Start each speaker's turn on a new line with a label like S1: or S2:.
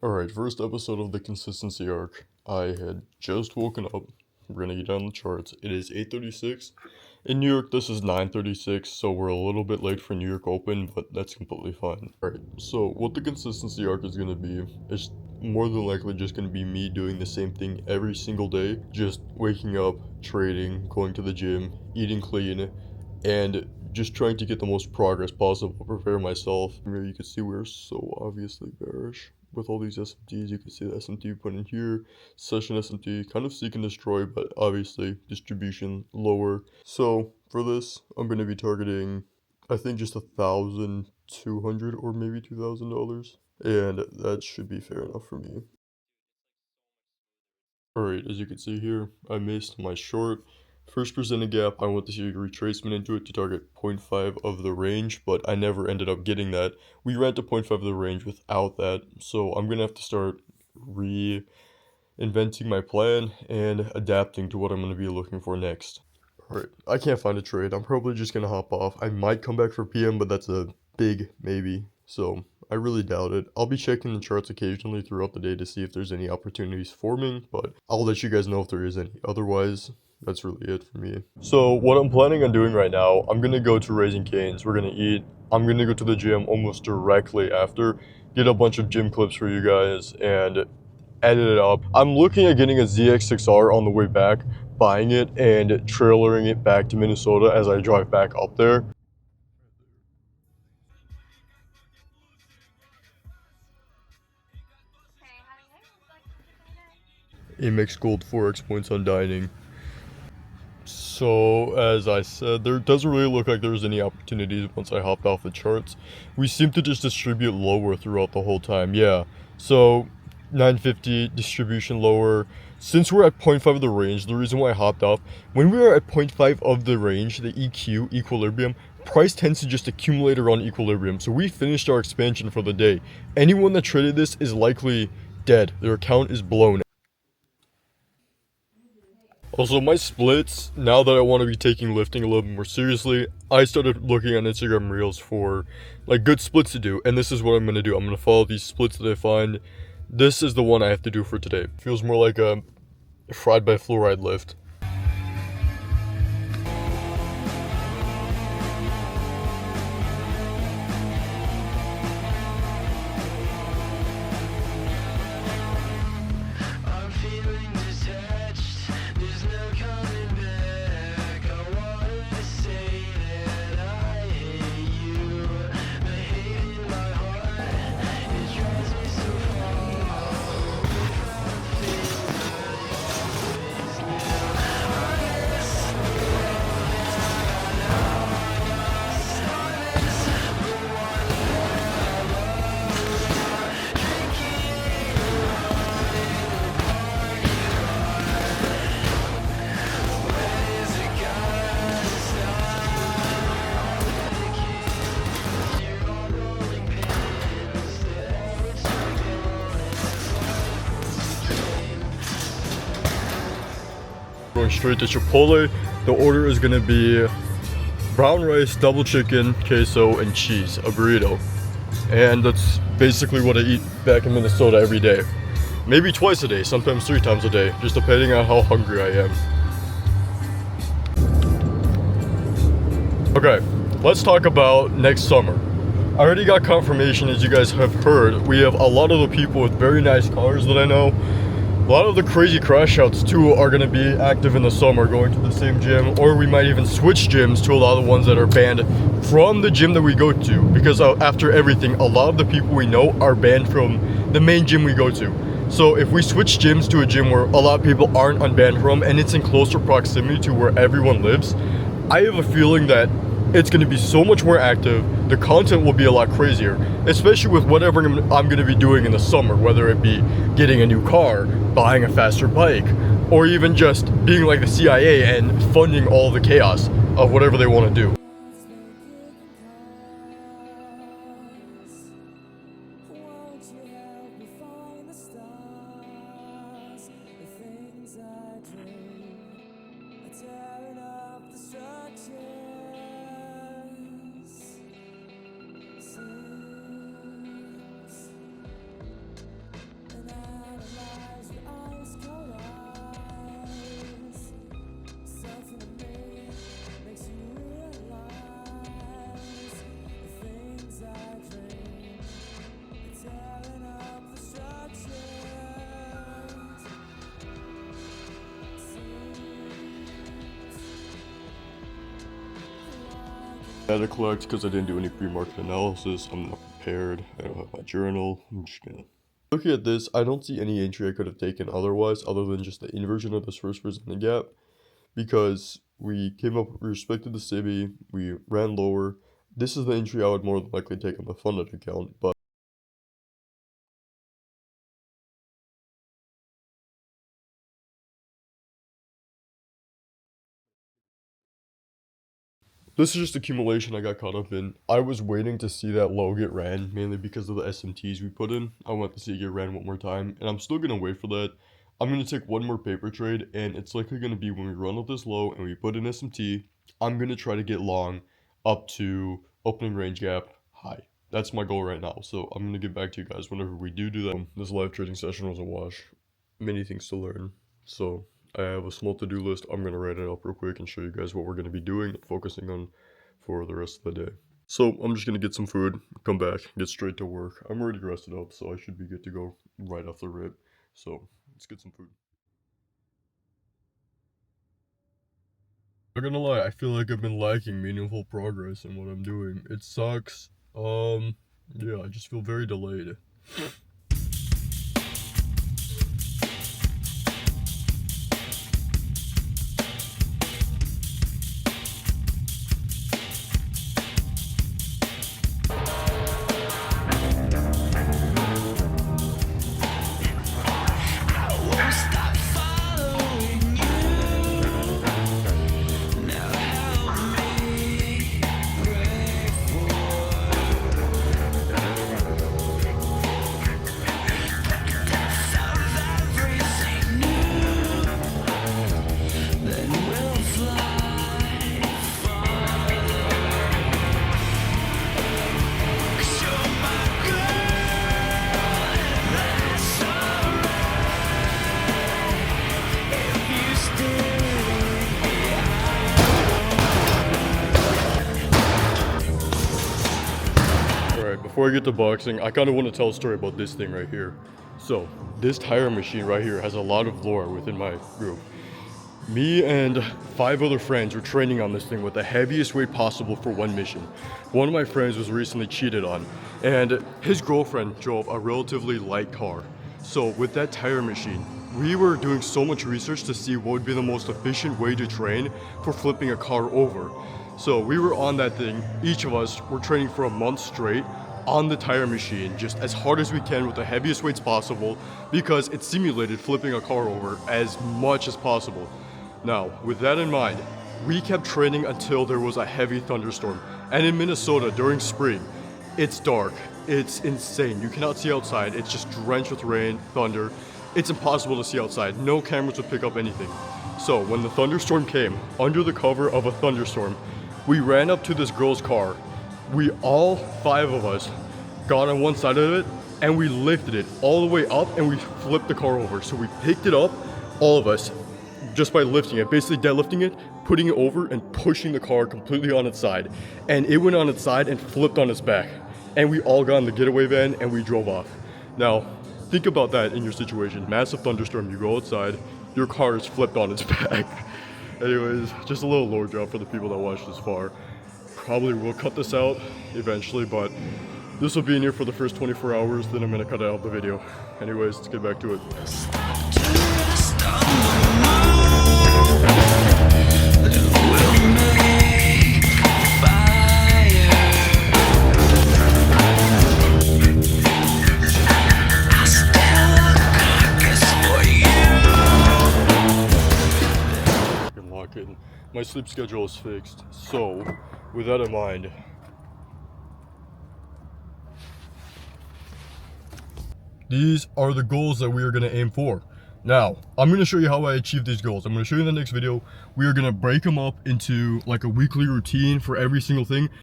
S1: Alright, first episode of the consistency arc. I had just woken up. We're gonna get on the charts. It is 8:36. In New York, this is 9:36, so we're a little bit late for New York Open, but that's completely fine. Alright, so what the consistency arc is gonna be is more than likely just gonna be me doing the same thing every single day. Just waking up, trading, going to the gym, eating clean, and just trying to get the most progress possible, prepare myself. Here you can see we're so obviously bearish with all these SMTs. You can see the SMT put in here, session SMT, kind of seek and destroy, but obviously distribution lower. So for this, I'm going to be targeting, I think, just 1,200 or maybe $2,000, and that should be fair enough for me. Alright, as you can see here, I missed my short. First presented gap, I want to see a retracement into it to target 0.5 of the range, but I never ended up getting that. We ran to 0.5 of the range without that, so I'm gonna have to start reinventing my plan and adapting to what I'm gonna be looking for next. Alright, I can't find a trade. I'm probably just gonna hop off. I might come back for PM, but that's a big maybe. So I really doubt it. I'll be checking the charts occasionally throughout the day to see if there's any opportunities forming, but I'll let you guys know if there is any. Otherwise, that's really it for me. So what I'm planning on doing right now, I'm gonna go to Raising Cane's. We're gonna eat. I'm gonna go to the gym almost directly after, get a bunch of gym clips for you guys, and edit it up. I'm looking at getting a ZX6R on the way back, buying it and trailering it back to Minnesota as I drive back up there. Amex Gold Forex points on dining. So, as I said, there doesn't really look like there's any opportunities once I hopped off the charts. We seem to just distribute lower throughout the whole time, yeah. So, 950, distribution lower. Since we're at 0.5 of the range, the reason why I hopped off, when we are at 0.5 of the range, the EQ, equilibrium, price tends to just accumulate around equilibrium. So we finished our expansion for the day. Anyone that traded this is likely dead. Their account is blown. Also, my splits, now that I want to be taking lifting a little bit more seriously, I started looking on Instagram Reels for, like, good splits to do, and this is what I'm going to do. I'm going to follow these splits that I find. This is the one I have to do for today. Feels more like a fried by fluoride lift. Going straight to Chipotle. The order is gonna be brown rice, double chicken, queso, and cheese, a burrito. And that's basically what I eat back in Minnesota every day. Maybe twice a day, sometimes 3 times a day, just depending on how hungry I am. Okay, let's talk about next summer. I already got confirmation, as you guys have heard. We have a lot of the people with very nice cars that I know. A lot of the crazy crash outs too are going to be active in the summer, going to the same gym, or we might even switch gyms to a lot of the ones that are banned from the gym that we go to, because after everything, a lot of the people we know are banned from the main gym we go to. So if we switch gyms to a gym where a lot of people aren't unbanned from, and it's in closer proximity to where everyone lives, I have a feeling that it's going to be so much more active. The content will be a lot crazier, especially with whatever I'm going to be doing in the summer, whether it be getting a new car, buying a faster bike, or even just being like the CIA and funding all the chaos of whatever they want to do. Data collect because I didn't do any pre-market analysis. I'm not prepared. I don't have my journal. I'm just gonna. Looking at this, I don't see any entry I could have taken otherwise, other than just the inversion of this first presenting gap, because we came up, we respected the civvy, we ran lower. This is the entry I would more than likely take on the funded account, but this is just accumulation I got caught up in. I was waiting to see that low get ran, mainly because of the SMTs we put in. I want to see it get ran one more time, and I'm still going to wait for that. I'm going to take one more paper trade, and it's likely going to be when we run up this low and we put in SMT, I'm going to try to get long up to opening range gap high. That's my goal right now, so I'm going to get back to you guys whenever we do that. This live trading session was a wash. Many things to learn, so I have a small to-do list. I'm going to write it up real quick and show you guys what we're going to be doing and focusing on for the rest of the day. So I'm just going to get some food, come back, get straight to work. I'm already rested up, so I should be good to go right off the rip. So let's get some food. I'm not gonna lie, I feel like I've been lacking meaningful progress in what I'm doing. It sucks. Yeah, I just feel very delayed. Before I get to boxing, I kind of want to tell a story about this thing right here. So, this tire machine right here has a lot of lore within my group. Me and 5 other friends were training on this thing with the heaviest weight possible for one mission. One of my friends was recently cheated on, and his girlfriend drove a relatively light car. So with that tire machine, we were doing so much research to see what would be the most efficient way to train for flipping a car over. So we were on that thing, each of us were training for a month straight on the tire machine, just as hard as we can with the heaviest weights possible, because it simulated flipping a car over as much as possible. Now, with that in mind, we kept training until there was a heavy thunderstorm. And in Minnesota during spring, it's dark, it's insane. You cannot see outside, it's just drenched with rain, thunder. It's impossible to see outside. No cameras would pick up anything. So when the thunderstorm came, under the cover of a thunderstorm, we ran up to this girl's car. We all 5 of us got on one side of it and we lifted it all the way up and we flipped the car over. So we picked it up, all of us, just by lifting it, basically deadlifting it, putting it over and pushing the car completely on its side. And it went on its side and flipped on its back. And we all got in the getaway van and we drove off. Now, think about that in your situation. Massive thunderstorm, you go outside, your car is flipped on its back. Anyways, just a little lore drop for the people that watched this far. Probably will cut this out eventually, but this will be in here for the first 24 hours, then I'm gonna cut out the video. Anyways, let's get back to it. My sleep schedule is fixed, so with that in mind, these are the goals that we are going to aim for. Now, I'm going to show you how I achieve these goals. I'm going to show you in the next video. We are going to break them up into like a weekly routine for every single thing.